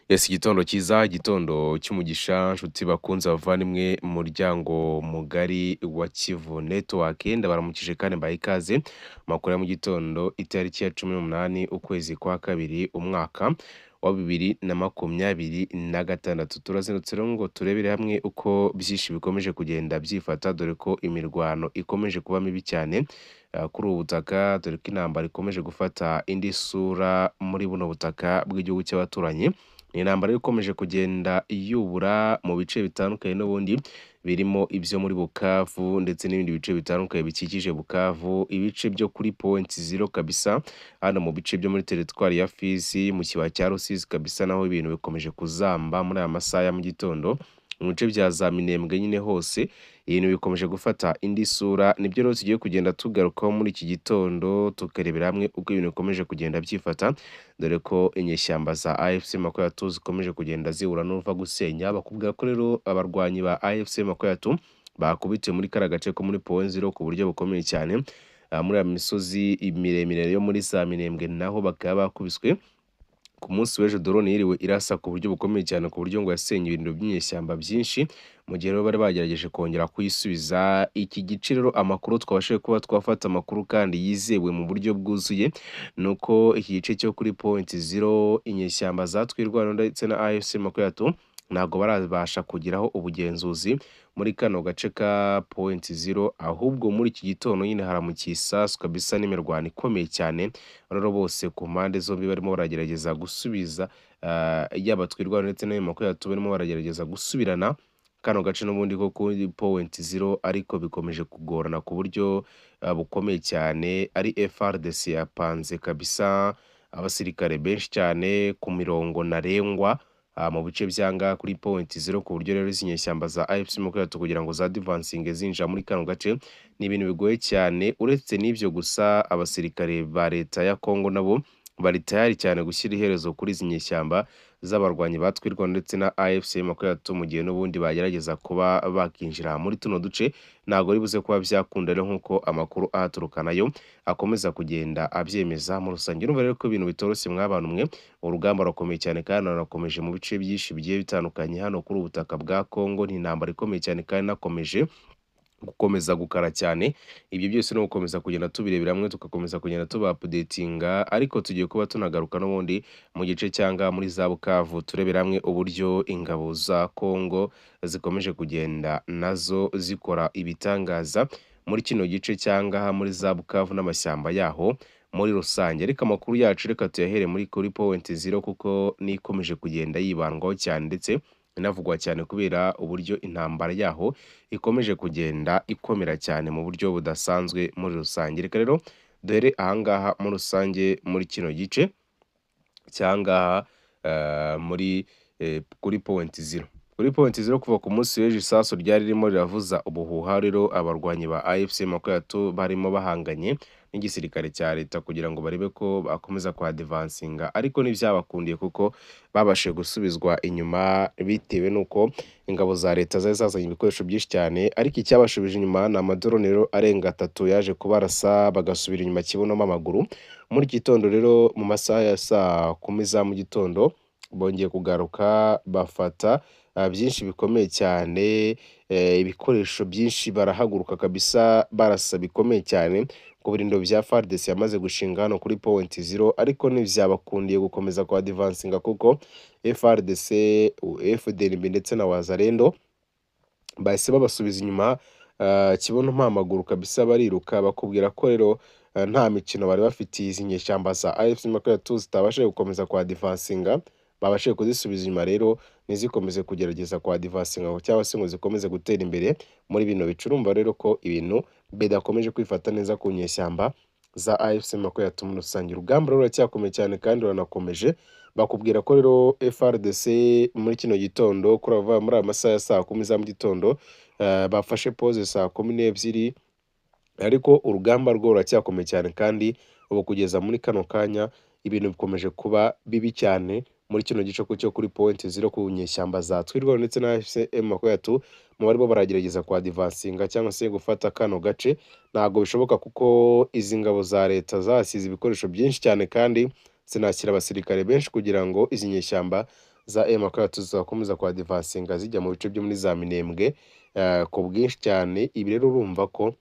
Yes, igitondo cyiza, igitondo cy'umugisha, nshuti bakunze bavandimwe, muryango mugari wa Kivu Network, ndabaramukije kandi mbahaye ikaze. Amakuru ya mu gitondo, itariki ya 18 ukwezi kwa kabiri, umwaka wa 2026. Turazindutse rero ngo turebere hamwe uko byinshi bikomeje kugenda byifata, dore ko imirwano ikomeje kuba mibi cyane kuri ubu butaka, dore ko intambara ikomeje gufata indi sura muri buno butaka bw'igihugu cy'abaturanyi. Ni intambara ikomeje kugenda yubura mu bice bitandukanye n'ubundi birimo ibyo muri Bukavu ndetse n'ibindi bice bitandukanye bikikije Bukavu, ibice byo kuri point zero kabisa, hano mu bice byo muri teritwari ya Fizi, mu kibaya cya Rusizi kabisa, naho ibintu bikomeje kuzamba muri aya masaha ya mu gitondo. Mu bice bya za Minembwe nyine hose ibintu bikomeje gufata indi sura. Nibyo rero tugiye kugenda tugarukaho muri iki gitondo, tukarebera hamwe uko ibintu bikomeje kugenda byifata, dore ko inyeshyamba za AFC Makoyatu zikomeje kugenda zihura n'uruva gusenya. Bakubwira ko rero abarwanyi ba AFC Makoyatu bakubitiwe muri kara gace ko muri point zero ku buryo bukomeye cyane. Muri ya misozi miremire yo muri za Minembwe naho bakaba bakubiswe ku munsi w'ejo. Drone yiriwe irasa ku buryo bukomeye cyane, ku buryo ngo yasenye ibintu by'inyeshyamba byinshi, mu gihe rero bari bagerageje kongera kuyisubiza. Iki gice rero amakuru twabashije kuba twafata amakuru kandi yizewe mu buryo bwuzuye, nuko iki gice cyo kuri point zero inyeshyamba zatwirwana ndetse na AFC Makoyatu ntabwo barabasha kugiraho ubugenzuzi muri kano gace ka point zero, ahubwo muri iki gitondo nyine haramukiye isasu kabisa n'imirwano ikomeye cyane. Rero bose ku mpande zombi barimo baragerageza gusubiza, yaba twirwana ndetse n'ayo Makoyatu barimo baragerageza gusubirana kano gace n'ubundi ko kuri point zero, ariko bikomeje kugorana ku buryo bukomeye cyane. Ari FRDC yapanze kabisa abasirikare benshi cyane ku mirongo ntarengwa mu bice byanga kuri point zero, ku buryo rero izi nyeshyamba za AFC Makoyatu kugira ngo za advancing zinjira muri kano gace ni ibintu bigoye cyane. Uretse n'ibyo gusa, abasirikare ba leta ya Kongo nabo bari tayari cyane gushyira iherezo kuri izi nyeshyamba z'abarwanyi batwirwa ndetse na AFC Makoyatu, mu gihe n'ubundi bagerageza kuba bakinjira muri tuno duce. Ntabwo ribuze kuba byakunda rero, nk'uko amakuru ahaturuka nayo akomeza kugenda abyemeza muri rusange. Urumva rero ko ibintu bitoroshye mw'abantu mwe, urugamba rurakomeye cyane kandi rurakomeje mu bice byinshi bigiye bitandukanye hano kuri ubutaka bwa Kongo. Ni intambara ikomeye cyane kandi inakomeje gukomeza gukara cyane. Ibyo byose no gukomeza kugenda tubirebera hamwe, tugakomeza kugenda tuba updatinga, ariko tugiye kuba tunagaruka n'ubundi mu gice cyanga muri za Bukavu, turebera hamwe uburyo ingabo za Kongo zikomeje kugenda nazo zikora ibitangaza muri kino gice cyanga muri za Bukavu n'amashyamba yaho muri rusange. Ariko amakuru yacu reka tuyahere muri kuri point zero, kuko nikomeje kugenda yibandwaho cyane ndetse inavugwa cyane kubera uburyo intambara yaho ikomeje kugenda ikomera cyane mu buryo budasanzwe muri rusange. Reka rero duhere ahangaha muri rusange muri kino gice cyangaha muri kuri point zero. Kuri point zero kuva ku munsi w'ejo isasu ryari ririmo riravuza ubuhuha, rero abarwanyi ba AFC Makoyatu barimo bahanganye n'igisirikare cya leta kugira ngo barebe ko bakomeza kwa advancinga, ariko ntibyabakundiye kuko babashije gusubizwa inyuma bitewe n'uko ingabo za leta zari zazanye ibikoresho byinshi cyane. Ariko icyabashubije inyuma ni amadrone rero arenga 3 yaje kubarasa bagasubira inyuma kibonamo amaguru. Muri iki gitondo rero mu masaha ya saa 10 za mu gitondo bongeye kugaruka bafata byinshi bikomeye cyane, ibikoresho byinshi, barahaguruka kabisa barasa bikomeye cyane ku birindo bya FARDC yamaze gushinga hano kuri point zero. Ariko ntibyabakundiye gukomeza kwa advancinga kuko FARDC, FDNB ndetse na Wazalendo bahise babasubiza inyuma, kibono mpamaguru kabisa, bariruka. Bakubwira ko rero nta mikino bari bafitiye izi nyeshyamba za AFC Makoyatu zitabashije gukomeza kwa advancinga, babashije kuzisubiza inyuma. Rero nizikomeze kugerageza kwa advancinga cyangwa se ngo zikomeze gutera imbere muri bino bicurumva. Rero ko ibintu bidakomeje kwifata neza ku nyeshyamba za AFC Makoyatu muri rusange. Urugamba rero ruracyakomeye cyane kandi ruranakomeje. Bakubwira ko rero FRDC muri kino gitondo kurava muri amasaha ya saa 10 za mu gitondo bafashe pause saa 12, ariko urugamba rwo ruracyakomeye cyane kandi ubu kugeza muri kano kanya ibintu bikomeje kuba bibi cyane muri kino gice cyo kuri point zero ku nyeshyamba za twirwa ndetse na AFC Makoyatu. Mu barimo baragerageza kwa advancinga cyangwa se gufata kano gace ntabwo bishoboka, kuko izi ngabo za leta zasize ibikoresho byinshi cyane kandi zinashyira abasirikare benshi kugira ngo izi nyeshyamba za M23 zizakomeza kwadivansinga zijya mu bice byo muri za Minembwe ku bwinshi cyane. Ibi rero urumva ko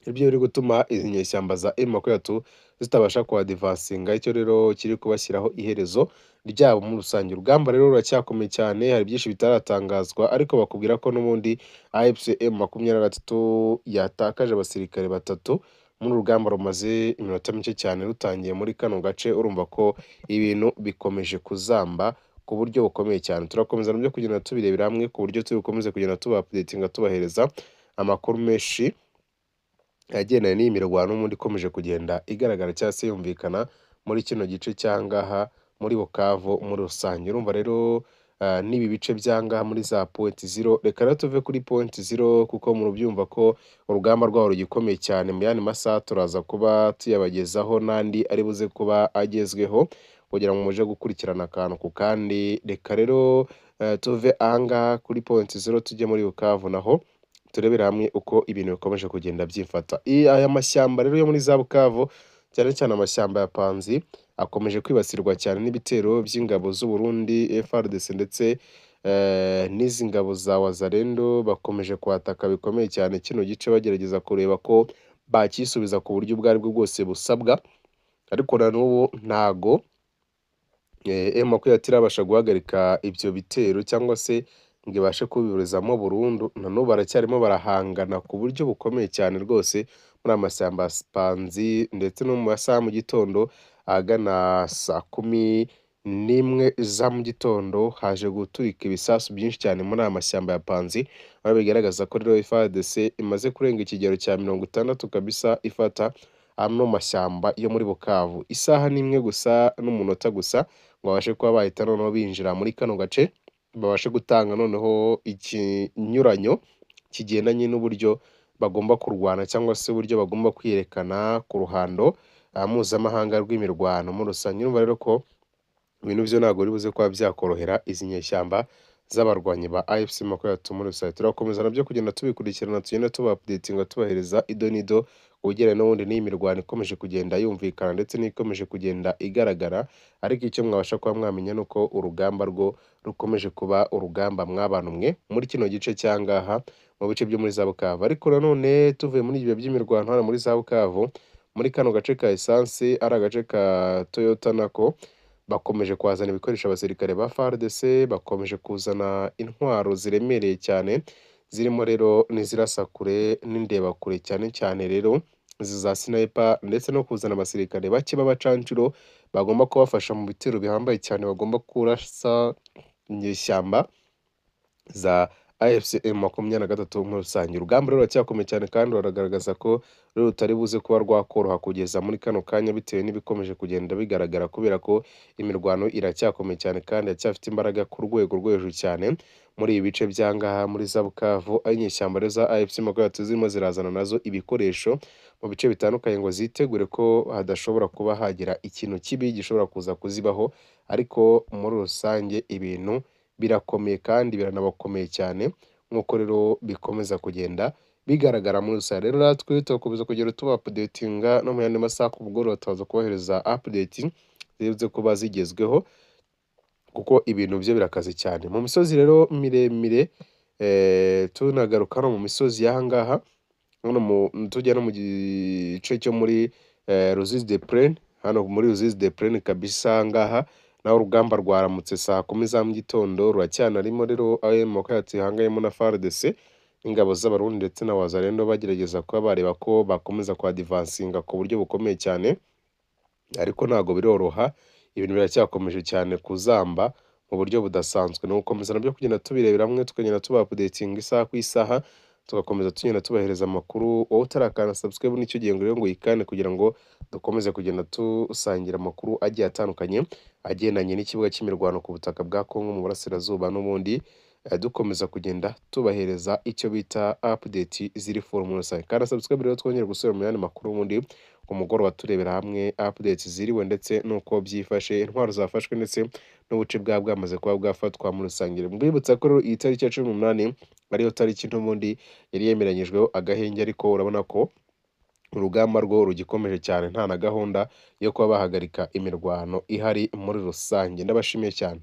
ibyo biri gutuma izi nyeshyamba za M23 zitabasha kwadivansinga, icyo rero kiri kubashyiraho iherezo ryabo muri rusange. Urugamba rero ruracyakomeye cyane, hari byinshi bitaratangazwa ariko bakubwira ko n'ubundi AFC M23 yatakaje abasirikare batatu muri urugamba rumaze iminota mike cyane rutangiye muri kano gace. Urumva ko ibintu bikomeje kuzamba ku buryo bukomeye cyane. Turakomeza nabyo kugenda tubirebera hamwe ku buryo turi bukomeze kugenda tuba updatinga tubahereza amakuru menshi agendanye n'iyi mirwano n'ubundi ikomeje kugenda igaragara cyangwa se yumvikana muri kino gice cyangaha muri Bukavu muri rusange. Urumva rero n'ibi bice byangaha muri za point zero, reka rero tuve kuri point zero kuko murubyumva ko urugamba rwaho rugikomeye cyane. Mu yandi masaha turaza kuba tuyabagezaho n'andi ari buze kuba agezweho kugira ngo muje gukurikirana akantu ku kandi. Reka rero tuve ahangaha kuri point zero tujye muri Bukavu naho turebera hamwe uko ibintu bikomeje kugenda byifata. Aya mashyamba rero yo muri za Bukavu cyane cyane amashyamba ya Panzi akomeje kwibasirwa cyane n'ibitero by'ingabo z'u Burundi FARDC ndetse n'izi ngabo za Wazalendo bakomeje kwataka bikomeye cyane kino gice bagerageza kureba ko bakisubiza ku buryo ubwo aribwo bwose busabwa, ariko na n'ubu ntago M23 irabasha guhagarika ibyo bitero cyangwa se ngo ibashe kubiburizamo burundu. Na n'ubu baracyarimo barahangana ku buryo bukomeye cyane rwose muri amashyamba ya Panzi, ndetse no mu masaha mu gitondo ahagana saa 11 za mu gitondo haje guturika ibisasu byinshi cyane muri aya mashyamba ya Panzi, aho bigaragaza ko rero FARDC imaze kurenga ikigero cya 60 kabisa ifata ano mashyamba yo muri Bukavu. Isaha n'imwe gusa n'umunota gusa ngo babashe kuba bahita noneho binjira muri kano gace, babashe gutanga noneho ikinyuranyo kigendanye n'uburyo bagomba kurwana cyangwa se uburyo bagomba kwiyerekana ku ruhando mpuzamahanga rw'imirwano muri rusange. Urumva rero ko ibintu byo ntabwo biri buze kuba byakorohera izi nyeshyamba z'abarwanyi ba AFC M23 muri rusange. Turakomeza nabyo kugenda tubikurikirana, tugenda tuba updatinga tubahereza idonido ugereranye n'ubundi n'iyi mirwano ikomeje kugenda yumvikana ndetse n'ikomeje kugenda igaragara, ariko icyo mwabasha kuba mwamenya ni uko urugamba rwo rukomeje kuba urugamba mw'abantu mwe muri kino gice cyangaha mu bice byo muri za Bukavu. Ariko nanone tuvuye muri ibyo by'imirwano hano muri za Bukavu, muri kano gace ka essence ari agace ka Toyota nako bakomeje kwazana ibikoresho abasirikare ba FARDC, bakomeje kuzana intwaro ziremereye cyane zirimo rero n'izirasakure n'indebakure cyane cyane rero izi za sniper, ndetse no kuzana abasirikare bake b'abacancuro bagomba kubafasha mu bitero bihambaye cyane bagomba kurasa inyeshyamba za AFC M23 muri rusange. Urugamba rero ruracyakomeye cyane kandi ruragaragaza ko rero rutari buze kuba rwakoroha kugeza muri kano kanya bitewe n'ibikomeje kugenda bigaragara, kubera ko imirwano iracyakomeye cyane kandi iracyafite imbaraga ku rwego rwo hejuru cyane muri ibi bice byangaha muri za Bukavu, aho inyeshyamba rero za AFC M23 zirimo zirazana nazo ibikoresho mu bice bitandukanye ngo zitegure ko hadashobora kuba hagira ikintu kibi gishobora kuza kuzibaho. Ariko muri rusange ibintu birakomeye kandi biranabakomeye cyane nk'uko rero bikomeza kugenda bigaragara muri rusange. Rero natwe tugakomeza kugenda tuba updatinga no mu yandi masaha ku mugoroba tuza kubohereza update zize kuba zigezweho kuko ibintu byo birakaze cyane. Mu misozi rero miremire tunagaruka no mu misozi y'ahangaha tujya no mu gice cyo muri Ruzizi de Plaine, hano muri Ruzizi de Plaine kabisa ngaha naho urugamba rwaramutse saa 10 za mu gitondo ruracyanarimo rero aho M23 ihangayemo na FARDC ingabo z'abarundi ndetse na Wazalendo bagerageza kuba bareba ko bakomeza kwadivansinga ku buryo bukomeye cyane, ariko ntago biroroha, ibintu biracyakomeje cyane kuzamba mu buryo budasanzwe. No gukomeza nabyo kugenda tubirebera hamwe tukagenda tuba updating isaha ku isaha, tugakomeza tugenda tubahereza amakuru. Wowe utarakana subscribe nicyo gihe ngo rero ngo yikane kugira ngo dukomeze kugenda tusangira amakuru agiye atandukanye agendanye n'ikibuga cy'imirwano ku butaka bwa Kongo mu burasirazuba, n'ubundi dukomeza kugenda tubahereza icyo bita update ziri full muri rusange. Kandi subscribe rero twongere gusubira mu yandi makuru ubundi ku mugoroba turebera hamwe updates ziriwe ndetse nuko byifashe, intwaro zafashwe ndetse n'ubuce bwamaze kuba bwafatwa muri rusange. Mbibutsa ko rero iyi tariki ya 18 ariyo tariki n'ubundi yari yemeranyijweho agahenge, ariko urabona ko urugamba rwo rugikomeje cyane nta na gahunda yo kuba bahagarika imirwano ihari muri rusange. Ndabashimiye cyane.